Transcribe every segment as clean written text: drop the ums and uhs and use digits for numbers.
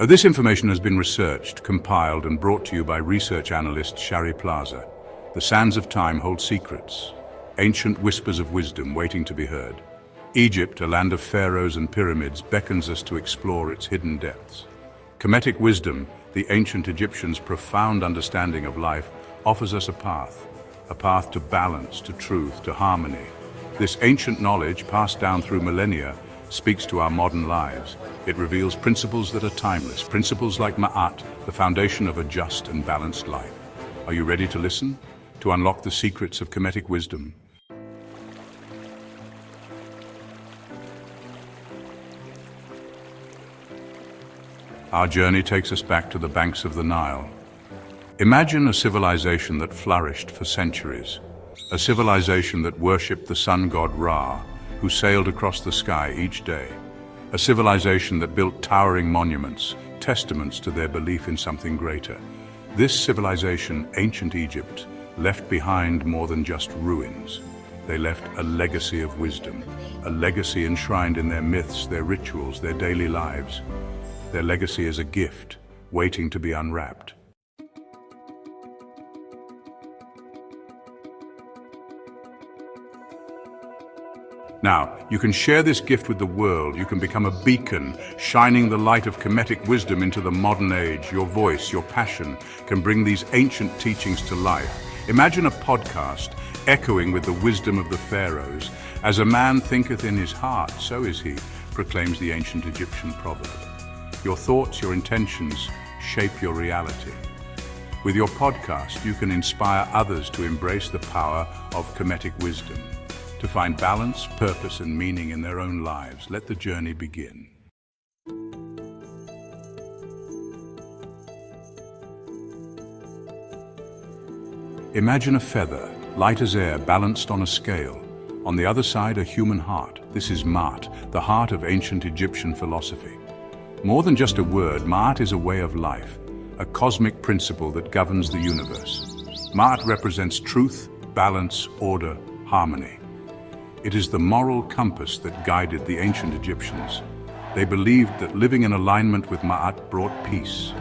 This information has been researched, compiled, and brought to you by research analyst Sharri Plaza. The sands of time hold secrets, ancient whispers of wisdom waiting to be heard. Egypt, a land of pharaohs and pyramids, beckons us to explore its hidden depths. Kemetic wisdom, the ancient Egyptians' profound understanding of life, offers us a path to balance, to truth, to harmony. This ancient knowledge, passed down through millennia, speaks to our modern lives. It reveals principles that are timeless, principles like Ma'at, the foundation of a just and balanced life. Are you ready to listen? To unlock the secrets of Kemetic wisdom? Our journey takes us back to the banks of the Nile. Imagine a civilization that flourished for centuries. A civilization that worshipped the sun god Ra, who sailed across the sky each day. A civilization that built towering monuments, testaments to their belief in something greater. This civilization, ancient Egypt, left behind more than just ruins. They left a legacy of wisdom, a legacy enshrined in their myths, their rituals, their daily lives. Their legacy is a gift, waiting to be unwrapped. Now, you can share this gift with the world. You can become a beacon, shining the light of Kemetic wisdom into the modern age. Your voice, your passion, can bring these ancient teachings to life. Imagine a podcast echoing with the wisdom of the pharaohs. As a man thinketh in his heart, so is he, proclaims the ancient Egyptian proverb. Your thoughts, your intentions, shape your reality. With your podcast, you can inspire others to embrace the power of Kemetic wisdom, to find balance, purpose, and meaning in their own lives. Let the journey begin. Imagine a feather, light as air, balanced on a scale. On the other side, a human heart. This is Ma'at, the heart of ancient Egyptian philosophy. More than just a word, Ma'at is a way of life, a cosmic principle that governs the universe. Ma'at represents truth, balance, order, harmony. It is the moral compass that guided the ancient Egyptians. They believed that living in alignment with Ma'at brought peace.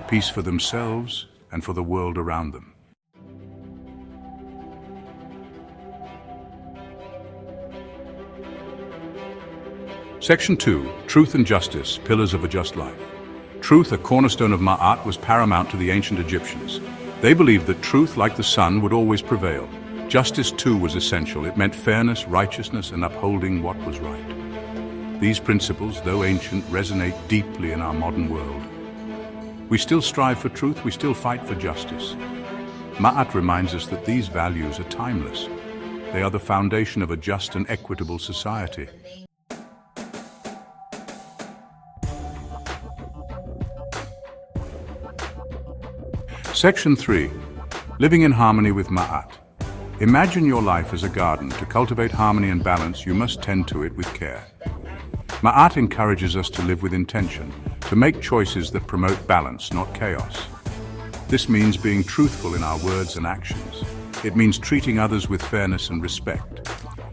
Peace for themselves and for the world around them. Section 2. Truth and Justice, Pillars of a Just Life. Truth, a cornerstone of Ma'at, was paramount to the ancient Egyptians. They believed that truth, like the sun, would always prevail. Justice, too, was essential. It meant fairness, righteousness, and upholding what was right. These principles, though ancient, resonate deeply in our modern world. We still strive for truth, we still fight for justice. Ma'at reminds us that these values are timeless. They are the foundation of a just and equitable society. Section 3. Living in harmony with Ma'at. Imagine your life as a garden. To cultivate harmony and balance, you must tend to it with care. Ma'at encourages us to live with intention, to make choices that promote balance, not chaos. This means being truthful in our words and actions. It means treating others with fairness and respect.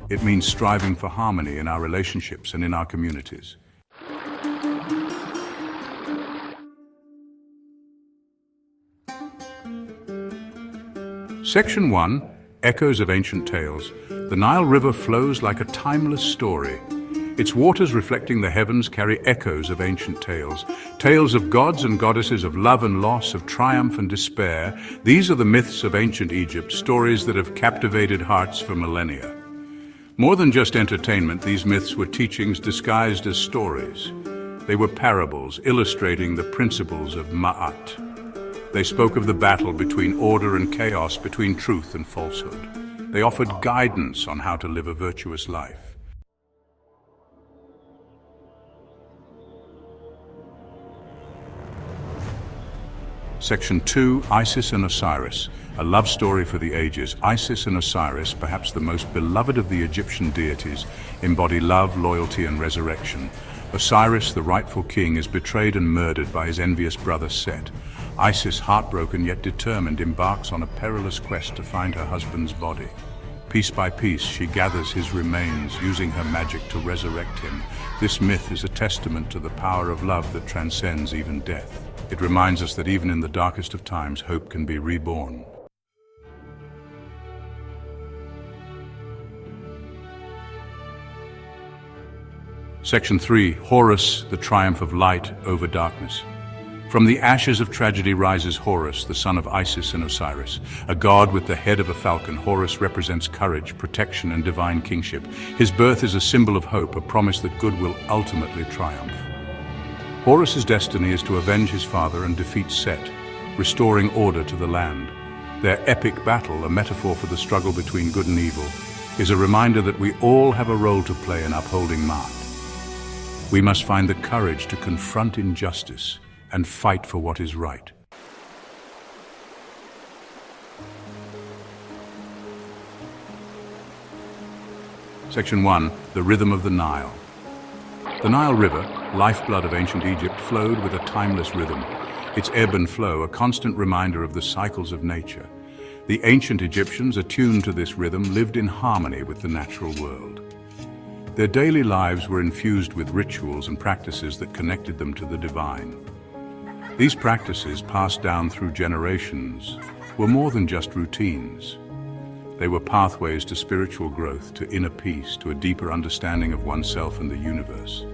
It means striving for harmony in our relationships and in our communities. Section 1. Echoes of Ancient Tales. The Nile River flows like a timeless story. Its waters reflecting the heavens carry echoes of ancient tales. Tales of gods and goddesses, of love and loss, of triumph and despair. These are the myths of ancient Egypt, stories that have captivated hearts for millennia. More than just entertainment, these myths were teachings disguised as stories. They were parables illustrating the principles of Ma'at. They spoke of the battle between order and chaos, between truth and falsehood. They offered guidance on how to live a virtuous life. Section 2. Isis and Osiris, a love story for the ages. Isis and Osiris, perhaps the most beloved of the Egyptian deities, embody love, loyalty, and resurrection. Osiris, the rightful king, is betrayed and murdered by his envious brother Set. Isis, heartbroken yet determined, embarks on a perilous quest to find her husband's body. Piece by piece, she gathers his remains, using her magic to resurrect him. This myth is a testament to the power of love that transcends even death. It reminds us that even in the darkest of times, hope can be reborn. Section 3. Horus, the triumph of light over darkness. From the ashes of tragedy rises Horus, the son of Isis and Osiris. A god with the head of a falcon, Horus represents courage, protection, and divine kingship. His birth is a symbol of hope, a promise that good will ultimately triumph. Horus's destiny is to avenge his father and defeat Set, restoring order to the land. Their epic battle, a metaphor for the struggle between good and evil, is a reminder that we all have a role to play in upholding Maat. We must find the courage to confront injustice and fight for what is right. Section 1. The rhythm of the Nile. The Nile River, lifeblood of ancient Egypt, flowed with a timeless rhythm. Its ebb and flow, a constant reminder of the cycles of nature. The ancient Egyptians, attuned to this rhythm, lived in harmony with the natural world. Their daily lives were infused with rituals and practices that connected them to the divine. These practices, passed down through generations, were more than just routines. They were pathways to spiritual growth, to inner peace, to a deeper understanding of oneself and the universe.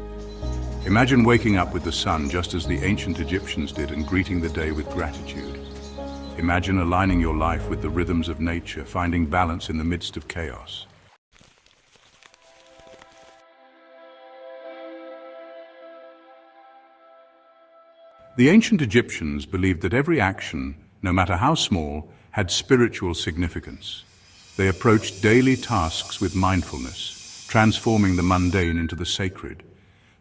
Imagine waking up with the sun just as the ancient Egyptians did and greeting the day with gratitude. Imagine aligning your life with the rhythms of nature, finding balance in the midst of chaos. The ancient Egyptians believed that every action, no matter how small, had spiritual significance. They approached daily tasks with mindfulness, transforming the mundane into the sacred.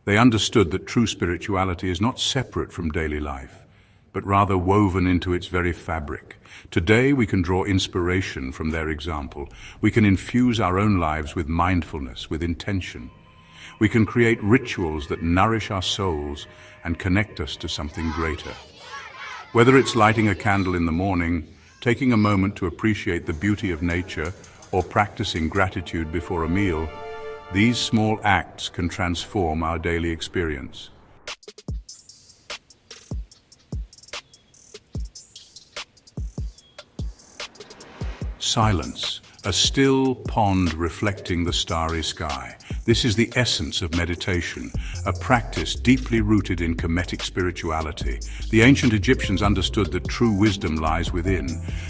They understood that true spirituality is not separate from daily life, but rather woven into its very fabric. Today we can draw inspiration from their example. We can infuse our own lives with mindfulness, with intention. We can create rituals that nourish our souls and connect us to something greater. Whether it's lighting a candle in the morning, taking a moment to appreciate the beauty of nature, or practicing gratitude before a meal, these small acts can transform our daily experience. Silence, a still pond reflecting the starry sky. This is the essence of meditation, a practice deeply rooted in Kemetic spirituality. The ancient Egyptians understood that true wisdom lies within.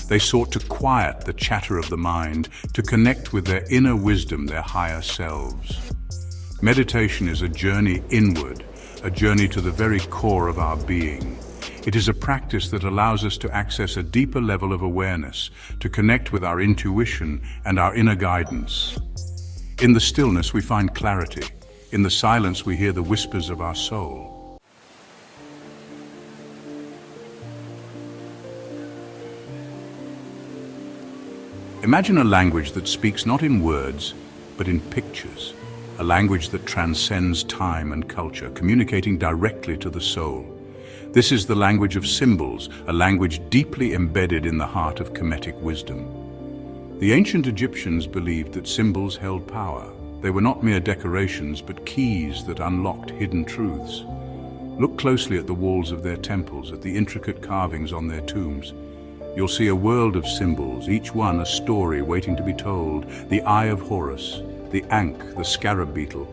They sought to quiet the chatter of the mind, to connect with their inner wisdom, their higher selves. Meditation is a journey inward, a journey to the very core of our being. It is a practice that allows us to access a deeper level of awareness, to connect with our intuition and our inner guidance. In the stillness we find clarity. In the silence we hear the whispers of our soul. Imagine a language that speaks not in words, but in pictures. A language that transcends time and culture, communicating directly to the soul. This is the language of symbols, a language deeply embedded in the heart of Kemetic wisdom. The ancient Egyptians believed that symbols held power. They were not mere decorations, but keys that unlocked hidden truths. Look closely at the walls of their temples, at the intricate carvings on their tombs. You'll see a world of symbols, each one a story waiting to be told. The eye of Horus, the ankh, the scarab beetle.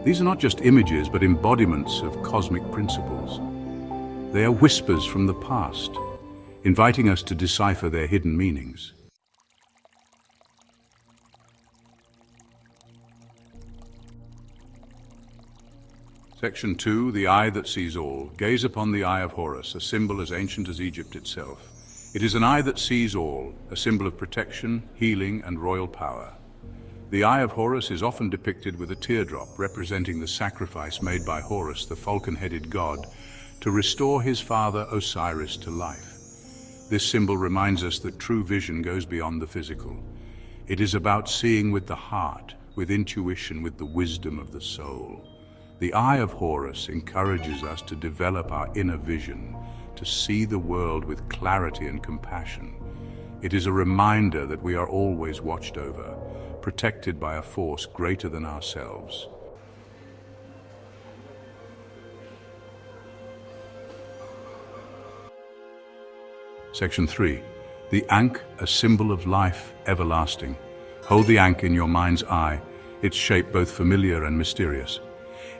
These are not just images, but embodiments of cosmic principles. They are whispers from the past, inviting us to decipher their hidden meanings. Section 2, the eye that sees all. Gaze upon the eye of Horus, a symbol as ancient as Egypt itself. It is an eye that sees all, a symbol of protection, healing, and royal power. The eye of Horus is often depicted with a teardrop, representing the sacrifice made by Horus, the falcon-headed god, to restore his father Osiris to life. This symbol reminds us that true vision goes beyond the physical. It is about seeing with the heart, with intuition, with the wisdom of the soul. The eye of Horus encourages us to develop our inner vision, to see the world with clarity and compassion. It is a reminder that we are always watched over, protected by a force greater than ourselves. Section 3. The Ankh, a symbol of life everlasting. Hold the Ankh in your mind's eye, its shape both familiar and mysterious.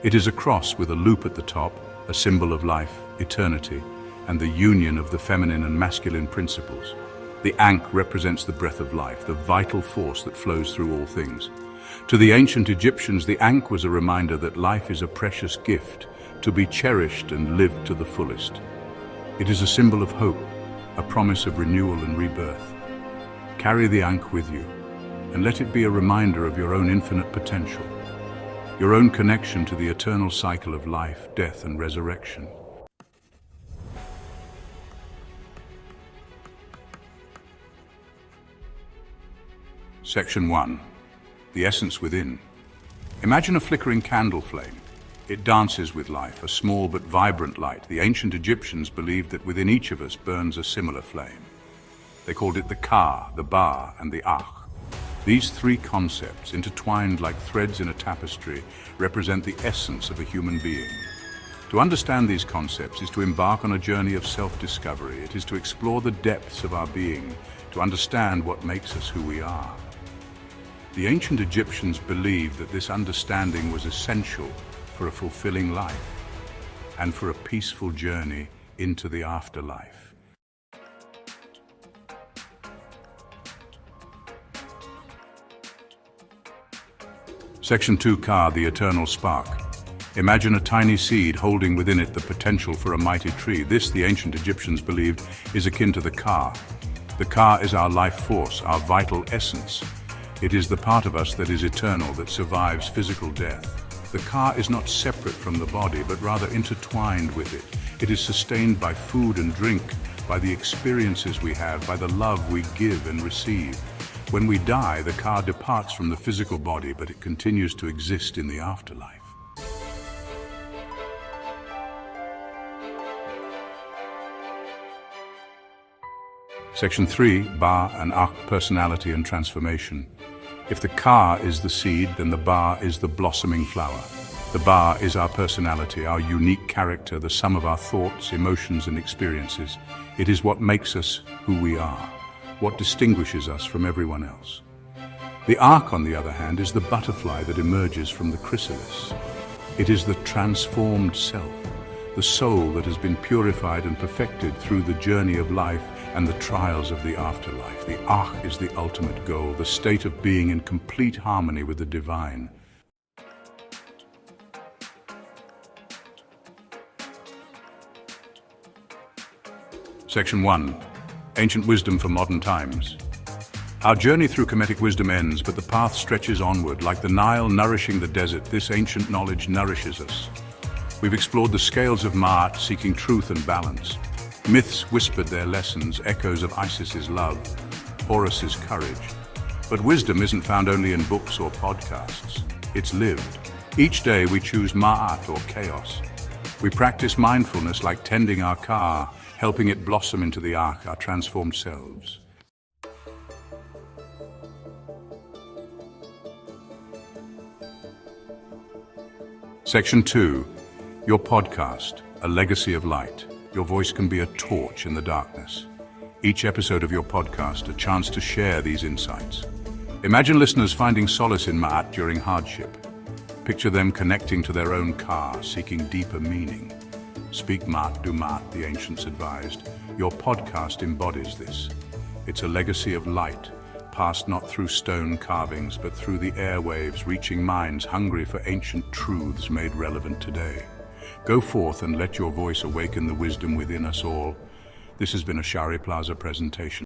It is a cross with a loop at the top, a symbol of life, eternity, and the union of the feminine and masculine principles. The Ankh represents the breath of life, the vital force that flows through all things. To the ancient Egyptians, the Ankh was a reminder that life is a precious gift, to be cherished and lived to the fullest. It is a symbol of hope, a promise of renewal and rebirth. Carry the Ankh with you, and let it be a reminder of your own infinite potential, your own connection to the eternal cycle of life, death, and resurrection. Section 1. The essence within. Imagine a flickering candle flame. It dances with life, a small but vibrant light. The ancient Egyptians believed that within each of us burns a similar flame. They called it the Ka, the Ba, and the Akh. These three concepts, intertwined like threads in a tapestry, represent the essence of a human being. To understand these concepts is to embark on a journey of self-discovery. It is to explore the depths of our being, to understand what makes us who we are. The ancient Egyptians believed that this understanding was essential for a fulfilling life and for a peaceful journey into the afterlife. Section 2. Ka, the eternal spark. Imagine a tiny seed holding within it the potential for a mighty tree. This, the ancient Egyptians believed, is akin to the Ka. The Ka is our life force, our vital essence. It is the part of us that is eternal, that survives physical death. The Ka is not separate from the body, but rather intertwined with it. It is sustained by food and drink, by the experiences we have, by the love we give and receive. When we die, the Ka departs from the physical body, but it continues to exist in the afterlife. Section 3. Ba and Akh, personality and transformation. If the Ka is the seed, then the Ba is the blossoming flower. The Ba is our personality, our unique character, the sum of our thoughts, emotions, and experiences. It is what makes us who we are, what distinguishes us from everyone else. The Akh, on the other hand, is the butterfly that emerges from the chrysalis. It is the transformed self, the soul that has been purified and perfected through the journey of life and the trials of the afterlife. The Akh is the ultimate goal, the state of being in complete harmony with the divine. Section 1. Ancient wisdom for modern times. Our journey through Kemetic wisdom ends, but the path stretches onward. Like the Nile nourishing the desert, this ancient knowledge nourishes us. We've explored the scales of Ma'at, seeking truth and balance. Myths whispered their lessons, echoes of Isis's love, Horus's courage. But wisdom isn't found only in books or podcasts. It's lived. Each day we choose Ma'at, or chaos. We practice mindfulness like tending our Ka, helping it blossom into the Akh, our transformed selves. Section 2. Your podcast, a legacy of light. Your voice can be a torch in the darkness. Each episode of your podcast, a chance to share these insights. Imagine listeners finding solace in Ma'at during hardship. Picture them connecting to their own Ka, seeking deeper meaning. Speak Ma'at, do Ma'at, the ancients advised. Your podcast embodies this. It's a legacy of light, passed not through stone carvings, but through the airwaves, reaching minds hungry for ancient truths made relevant today. Go forth and let your voice awaken the wisdom within us all. This has been a Sharri Plaza presentation.